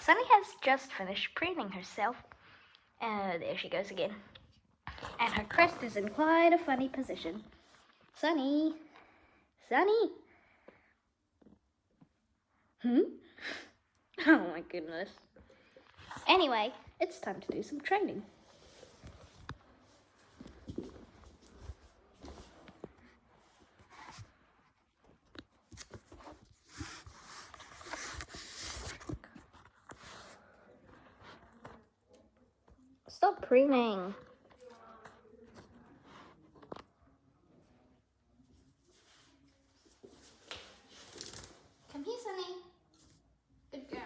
Sunny has just finished preening herself. There she goes again. And her crest is in quite a funny position. Sunny? Sunny? Oh my goodness. Anyway, it's time to do some training. Stop preening. Come here, Sunny. Good girl.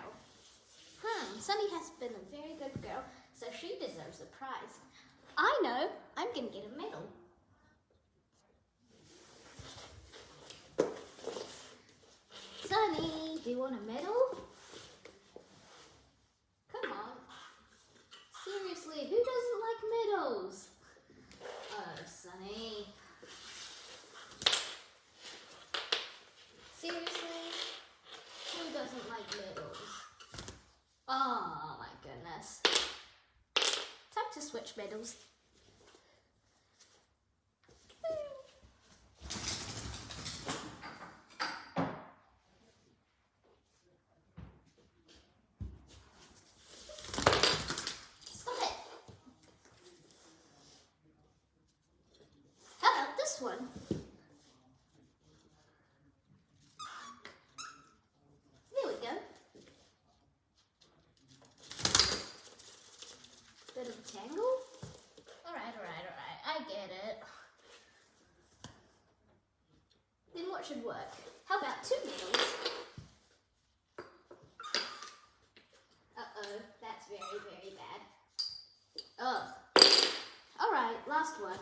Sunny has been a very good girl, so she deserves a prize. I know. I'm going to get a medal. Sunny, do you want a medal? Come on. Seriously, who doesn't like medals? Oh, Sunny. Seriously? Who doesn't like medals? Oh my goodness. Time to switch medals. Stop it. How about this one? There we go. Bit of a tangle? Alright. I get it. Then what should work? How about 2 medals? Uh-oh, that's very, very bad. Oh. Alright, last one.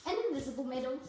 An invisible medal.